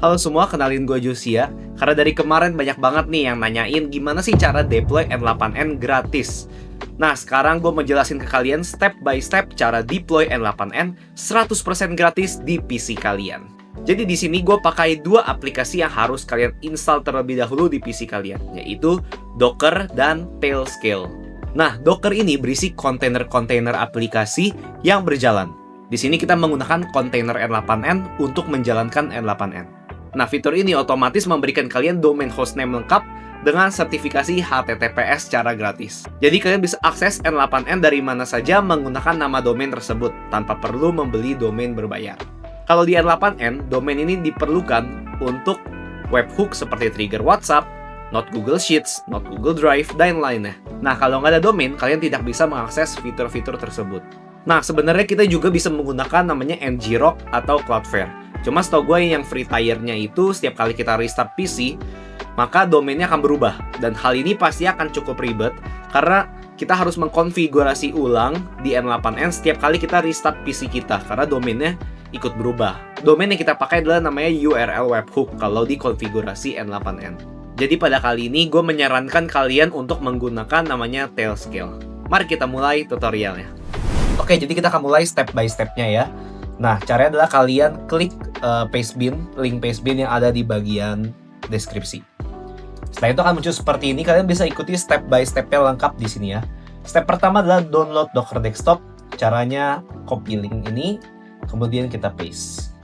Halo semua, kenalin gue Josia. Karena dari kemarin banyak banget nih yang nanyain gimana sih cara deploy N8N gratis. Nah, sekarang gue mau jelasin ke kalian step by step cara deploy N8N 100% gratis di PC kalian. Jadi di sini gue pakai dua aplikasi yang harus kalian install terlebih dahulu di PC kalian, yaitu Docker dan Tailscale. Nah, Docker ini berisi kontainer-kontainer aplikasi yang berjalan. Di sini kita menggunakan kontainer N8N untuk menjalankan N8N. Nah, fitur ini otomatis memberikan kalian domain hostname lengkap dengan sertifikasi HTTPS secara gratis. Jadi kalian bisa akses N8N dari mana saja menggunakan nama domain tersebut tanpa perlu membeli domain berbayar. Kalau di N8N, domain ini diperlukan untuk webhook seperti trigger WhatsApp, not Google Sheets, not Google Drive, dan lainnya. Nah, kalau nggak ada domain, kalian tidak bisa mengakses fitur-fitur tersebut. Nah, sebenarnya kita juga bisa menggunakan namanya ngrok atau Cloudflare. Cuma setahu gue yang free tier-nya itu setiap kali kita restart PC, maka domainnya akan berubah. Dan hal ini pasti akan cukup ribet karena kita harus mengkonfigurasi ulang di N8N setiap kali kita restart PC kita karena domainnya ikut berubah. Domain yang kita pakai adalah namanya URL webhook kalau di konfigurasi N8N. Jadi pada kali ini gue menyarankan kalian untuk menggunakan namanya Tailscale. Mari kita mulai tutorialnya. Oke, jadi kita akan mulai step by step-nya ya. Nah, caranya adalah kalian klik link pastebin yang ada di bagian deskripsi. Setelah itu akan muncul seperti ini. Kalian bisa ikuti step by step-nya lengkap di sini ya. Step pertama adalah download Docker Desktop. Caranya copy link ini, kemudian kita paste.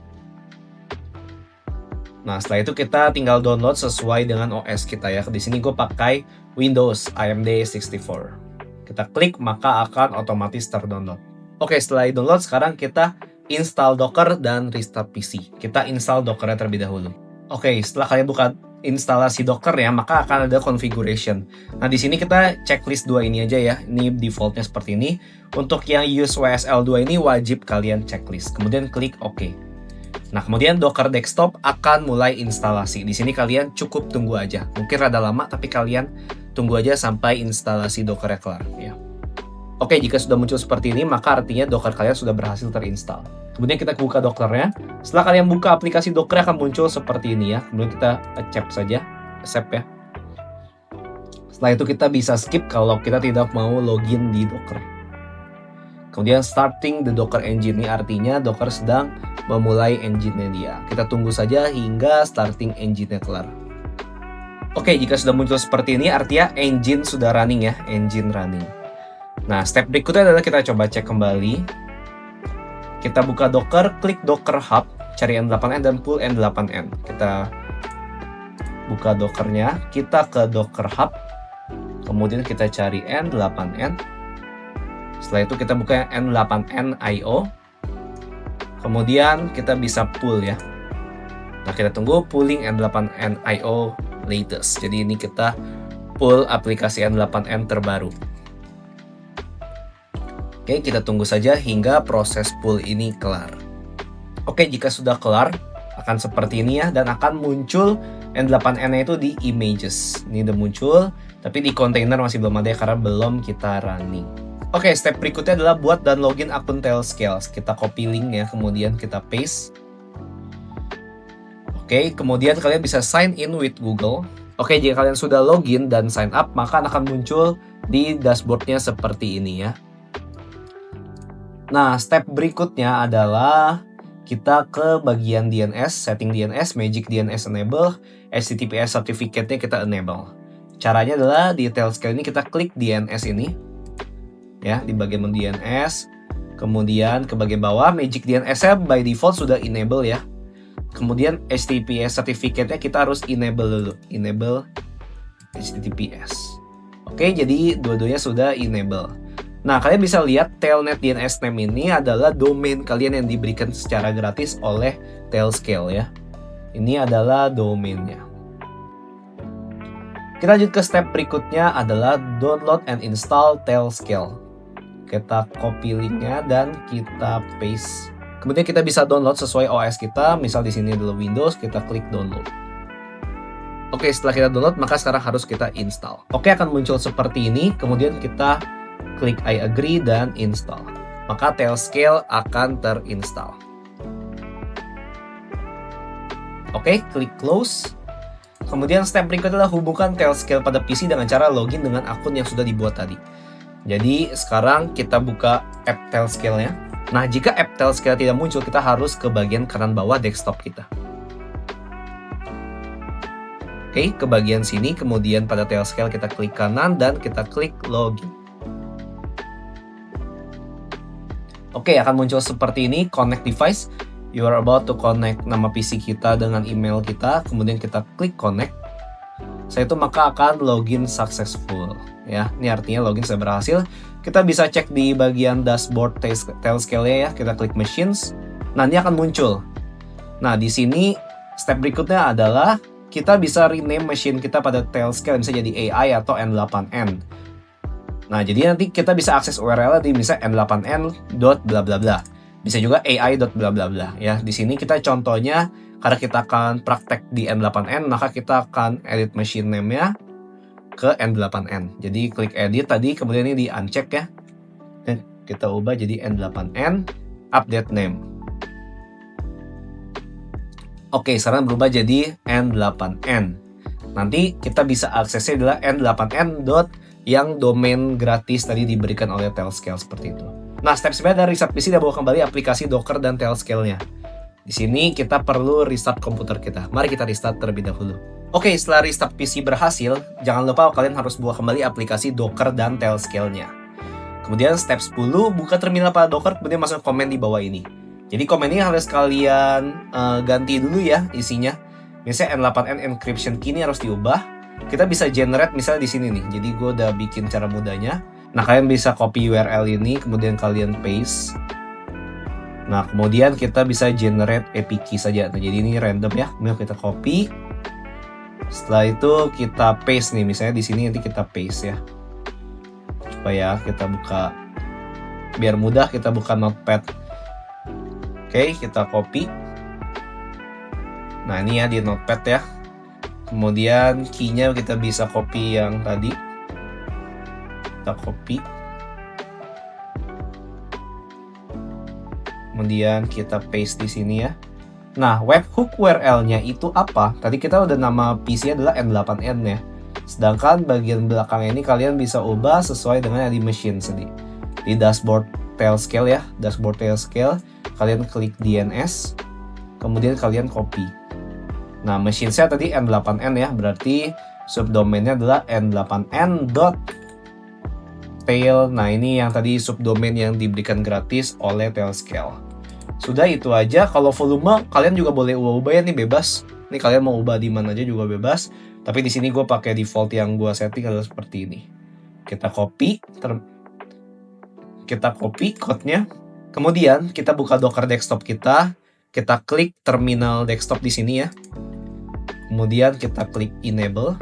Nah, setelah itu kita tinggal download sesuai dengan OS kita ya. Di sini gue pakai Windows AMD 64. Kita klik, maka akan otomatis terdownload. Oke, setelah download, sekarang kita install Docker dan restart PC. Kita install Docker terlebih dahulu. Oke, setelah kalian buka instalasi Docker ya, maka akan ada configuration. Nah, di sini kita checklist 2 ini aja ya. Ini defaultnya seperti ini. Untuk yang use WSL2 ini wajib kalian checklist. Kemudian klik OK. Nah, kemudian Docker Desktop akan mulai instalasi. Di sini kalian cukup tunggu aja. Mungkin rada lama, tapi kalian tunggu aja sampai instalasi Docker-nya kelar ya. Oke, jika sudah muncul seperti ini, maka artinya Docker kalian sudah berhasil terinstall. Kemudian kita buka Docker-nya. Setelah kalian buka aplikasi Docker akan muncul seperti ini ya. Kemudian kita accept saja, accept ya. Setelah itu kita bisa skip kalau kita tidak mau login di Docker. Kemudian starting the Docker engine, ini artinya Docker sedang memulai engine-nya dia. Kita tunggu saja hingga starting engine-nya kelar. Oke, jika sudah muncul seperti ini, artinya engine sudah running ya, engine running. Nah, step berikutnya adalah kita coba cek kembali. Kita buka Docker, klik Docker Hub, cari N8N dan pull N8N. Kita buka Docker-nya, kita ke Docker Hub, kemudian kita cari N8N. Setelah itu kita buka N8N IO, kemudian kita bisa pull ya. Nah, kita tunggu pulling N8N IO latest. Jadi ini kita pull aplikasi N8N terbaru. Oke, kita tunggu saja hingga proses pull ini kelar. Oke, jika sudah kelar, akan seperti ini ya, dan akan muncul N8N-nya itu di images. Ini udah muncul, tapi di container masih belum ada ya, karena belum kita running. Oke, step berikutnya adalah buat dan login akun Tailscale. Kita copy link-nya, kemudian kita paste. Oke, kemudian kalian bisa sign in with Google. Oke, jika kalian sudah login dan sign up, maka akan muncul di dashboard-nya seperti ini ya. Nah, step berikutnya adalah kita ke bagian DNS, setting DNS, Magic DNS enable, HTTPS certificate-nya kita enable. Caranya adalah di Tailscale ini kita klik DNS ini, ya, di bagian DNS, kemudian ke bagian bawah, Magic DNS-nya by default sudah enable ya. Kemudian HTTPS certificate-nya kita harus enable dulu, enable HTTPS. Oke, jadi dua-duanya sudah enable. Nah, kalian bisa lihat Telnet DNS name ini adalah domain kalian yang diberikan secara gratis oleh Tailscale ya. Ini adalah domainnya. Kita lanjut ke step berikutnya adalah download and install Tailscale. Kita copy linknya dan kita paste. Kemudian kita bisa download sesuai OS kita. Misal di sini adalah Windows, kita klik download. Oke, setelah kita download, maka sekarang harus kita install. Oke, akan muncul seperti ini. Kemudian kita klik I agree dan install. Maka Tailscale akan terinstall. Oke, klik close. Kemudian step berikutnya adalah hubungkan Tailscale pada PC dengan cara login dengan akun yang sudah dibuat tadi. Jadi sekarang kita buka app Tailscale-nya. Nah, jika app Tailscale tidak muncul, kita harus ke bagian kanan bawah desktop kita. Oke, ke bagian sini, kemudian pada Tailscale kita klik kanan dan kita klik login. Oke, akan muncul seperti ini, connect device. You are about to connect nama PC kita dengan email kita, kemudian kita klik connect. Setelah itu maka akan login successful. Ya, ini artinya login sudah berhasil. Kita bisa cek di bagian dashboard Tailscale-nya ya, kita klik machines. Nah, ini akan muncul. Nah, di sini step berikutnya adalah kita bisa rename machine kita pada Tailscale, bisa jadi AI atau N8N. Nah, jadi nanti kita bisa akses URL di misalnya n8n.blablabla. Bisa juga ai.blablabla ya. Di sini kita contohnya karena kita akan praktek di N8N, maka kita akan edit machine name-nya ke N8N. Jadi klik edit tadi, kemudian ini di uncheck ya. Dan kita ubah jadi N8N, update name. Oke, sekarang berubah jadi N8N. Nanti kita bisa aksesnya adalah N8N. Yang domain gratis tadi diberikan oleh Tailscale seperti itu. Nah, step selanjutnya dari restart PC dan bawa kembali aplikasi Docker dan Tailscale-nya. Di sini kita perlu restart komputer kita. Mari kita restart terlebih dahulu. Oke, setelah restart PC berhasil, jangan lupa kalian harus buat kembali aplikasi Docker dan Tailscale-nya. Kemudian step 10, buka terminal pada Docker, kemudian masuk komen di bawah ini. Jadi komen ini harus kalian ganti dulu ya isinya. Misalnya N8N encryption key ini harus diubah. Kita bisa generate misalnya di sini nih. Jadi gue udah bikin cara mudahnya. Nah, kalian bisa copy URL ini, kemudian kalian paste. Nah, kemudian kita bisa generate API key saja. Nah, jadi ini random ya. Kemudian kita copy. Setelah itu kita paste nih. Misalnya di sini nanti kita paste ya. Supaya kita buka, biar mudah kita buka notepad. Oke, kita copy. Nah, ini ya di notepad ya. Kemudian key-nya kita bisa copy yang tadi. Kita copy. Kemudian kita paste di sini ya. Nah, webhook URL-nya itu apa? Tadi kita udah nama PC adalah N8N ya. Sedangkan bagian belakang ini kalian bisa ubah sesuai dengan yang di machine tadi. Di dashboard Tailscale ya, dashboard Tailscale, kalian klik DNS, kemudian kalian copy. Nah, machine saya tadi N8N ya, berarti subdomainnya adalah n8n.tail. Nah, ini yang tadi subdomain yang diberikan gratis oleh Tailscale. Sudah itu aja. Kalau volume kalian juga boleh ubah-ubah ya, nih bebas. Ini kalian mau ubah di mana aja juga bebas. Tapi di sini gue pakai default yang gue setting adalah seperti ini. Kita copy code-nya. Kemudian kita buka Docker desktop kita. Kita klik terminal desktop di sini ya. Kemudian kita klik enable.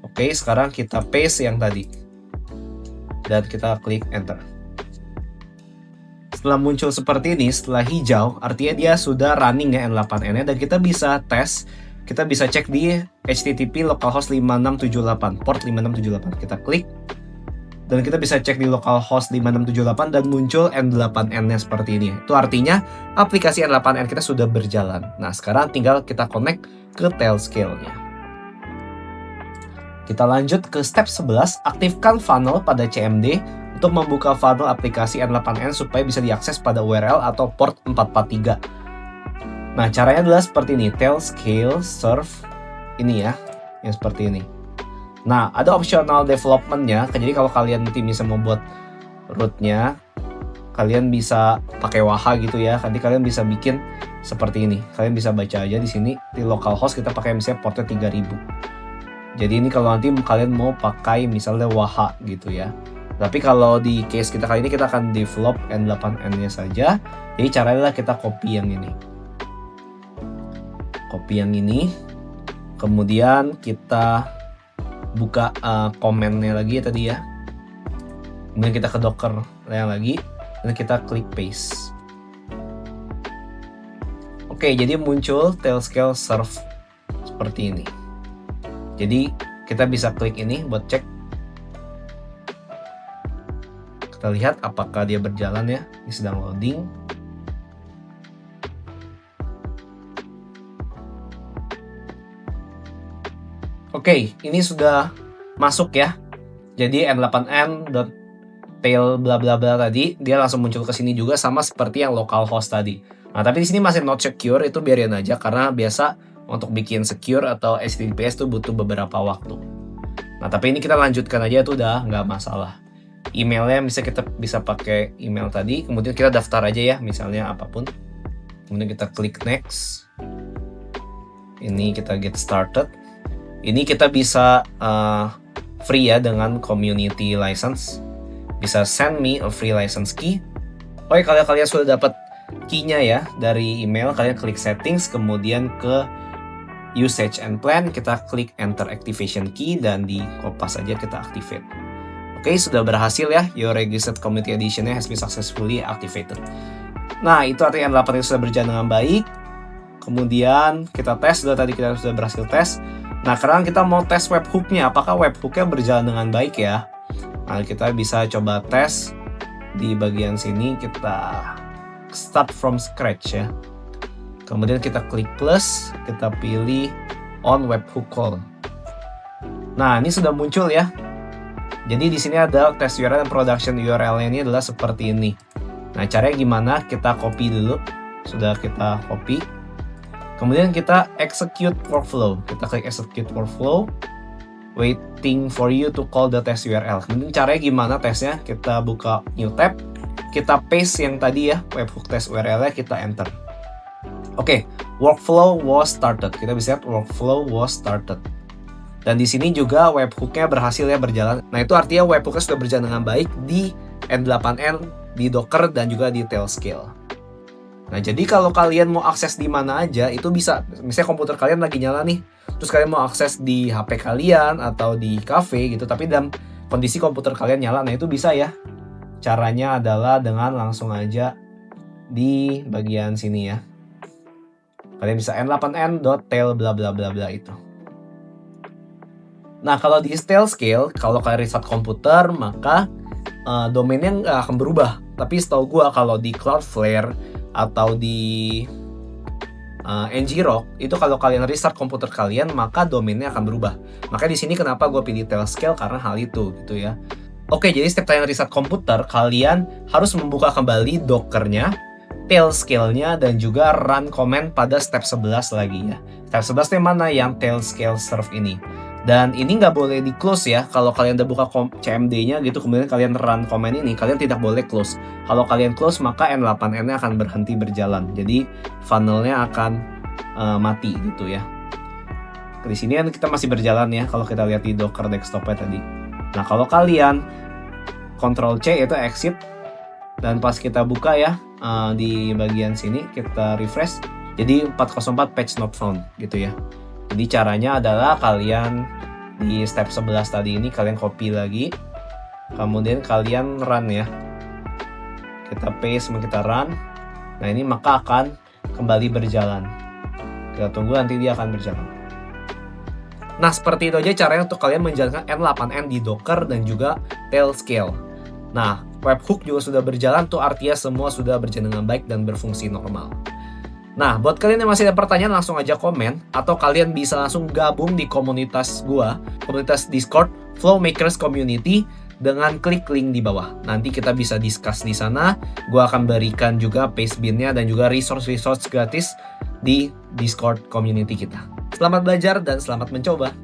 Oke, sekarang kita paste yang tadi. Dan kita klik enter. Setelah muncul seperti ini, setelah hijau, artinya dia sudah running ya N8N-nya. Dan kita bisa tes, kita bisa cek di HTTP localhost 5678, port 5678. Kita klik. Dan kita bisa cek di localhost 5678 dan muncul N8N-nya seperti ini. Itu artinya aplikasi N8N kita sudah berjalan. Nah, sekarang tinggal kita connect ke Tailscale-nya. Kita lanjut ke step 11, aktifkan funnel pada CMD untuk membuka funnel aplikasi N8N supaya bisa diakses pada URL atau port 443. Nah, caranya adalah seperti ini, Tailscale serve ini ya, yang seperti ini. Nah, ada optional development-nya. Jadi kalau kalian nanti bisa membuat root-nya, kalian bisa pakai Waha gitu ya. Nanti kalian bisa bikin seperti ini. Kalian bisa baca aja di sini di localhost kita pakai misalnya portnya 3000. Jadi ini kalau nanti kalian mau pakai misalnya Waha gitu ya. Tapi kalau di case kita kali ini kita akan develop N8N-nya saja. Jadi caranya adalah kita copy yang ini. Copy yang ini. Kemudian kita buka komennya lagi ya tadi ya. Kemudian kita ke Docker yang lagi dan kita klik paste. Oke, jadi muncul Tailscale serve seperti ini. Jadi kita bisa klik ini buat cek. Kita lihat apakah dia berjalan ya. Ini sedang loading. Oke, ini sudah masuk ya. Jadi n8n.tail bla bla bla tadi dia langsung muncul ke sini juga sama seperti yang localhost tadi. Nah, tapi di sini masih not secure, itu biarin aja karena biasa untuk bikin secure atau HTTPS itu butuh beberapa waktu. Nah, tapi ini kita lanjutkan aja, itu udah nggak masalah. Emailnya kita bisa pakai email tadi, kemudian kita daftar aja ya, misalnya apapun. Kemudian kita klik next. Ini kita get started. Ini kita bisa free ya dengan community license. Bisa send me a free license key. Oke, kalau kalian sudah dapat key-nya ya dari email, kalian klik settings, kemudian ke usage and plan, kita klik enter activation key dan di kopas aja kita activate. Oke, sudah berhasil ya, your registered community edition-nya has been successfully activated. Nah, itu artinya N8 sudah berjalan dengan baik. Kemudian kita tes, tadi kita sudah berhasil tes. Nah, sekarang kita mau tes webhook-nya, apakah webhook-nya berjalan dengan baik ya. Nah, kita bisa coba tes di bagian sini, kita start from scratch ya. Kemudian kita klik plus, kita pilih on webhook call. Nah, ini sudah muncul ya. Jadi di sini ada test URL dan production URL ini adalah seperti ini. Nah, caranya gimana? Kita copy dulu. Sudah kita copy. Kemudian kita execute workflow. Kita klik execute workflow. Waiting for you to call the test URL. Kemudian caranya gimana tesnya? Kita buka new tab. Kita paste yang tadi ya, webhook test URL-nya, kita enter. Oke, workflow was started. Kita bisa lihat workflow was started. Dan di sini juga webhook-nya berhasil ya berjalan. Nah, itu artinya webhook-nya sudah berjalan dengan baik di N8N, di Docker, dan juga di Tailscale. Nah, jadi kalau kalian mau akses di mana aja, itu bisa. Misalnya komputer kalian lagi nyala nih, terus kalian mau akses di HP kalian atau di cafe gitu, tapi dalam kondisi komputer kalian nyala, nah itu bisa ya. Caranya adalah dengan langsung aja di bagian sini ya. Kalian bisa n8n.tail bla bla bla bla itu. Nah, kalau di Tailscale, kalau kalian restart komputer, maka domainnya nggak akan berubah. Tapi setahu gue kalau di Cloudflare atau di ngrok, itu kalau kalian restart komputer kalian, maka domainnya akan berubah. Maka di sini kenapa gue pilih Tailscale, karena hal itu gitu ya. Oke, jadi setiap kalian restart komputer, kalian harus membuka kembali Docker-nya, Tailscale-nya, dan juga run command pada step 11 lagi ya. Step 11 yang mana? Yang Tailscale serve ini. Dan ini nggak boleh di close ya. Kalau kalian udah buka CMD-nya gitu, kemudian kalian run command ini, kalian tidak boleh close. Kalau kalian close, maka N8N-nya akan berhenti berjalan. Jadi funnel-nya akan mati gitu ya. Di sini kan kita masih berjalan ya, kalau kita lihat di Docker desktop-nya tadi. Nah, kalau kalian Ctrl C itu exit, dan pas kita buka ya di bagian sini kita refresh, jadi 404 page not found gitu ya. Jadi caranya adalah kalian di step 11 tadi ini kalian copy lagi, kemudian kalian run ya. Kita paste, kita run. Nah, ini maka akan kembali berjalan. Kita tunggu, nanti dia akan berjalan. Nah, seperti itu aja caranya untuk kalian menjalankan N8N di Docker dan juga Tailscale. Nah, webhook juga sudah berjalan, tuh artinya semua sudah berjalan dengan baik dan berfungsi normal. Nah, buat kalian yang masih ada pertanyaan, langsung aja komen, atau kalian bisa langsung gabung di komunitas gua, komunitas Discord Flowmakers Community, dengan klik link di bawah. Nanti kita bisa discuss di sana. Gua akan berikan juga pastebin-nya dan juga resource gratis di Discord community kita. Selamat belajar dan selamat mencoba.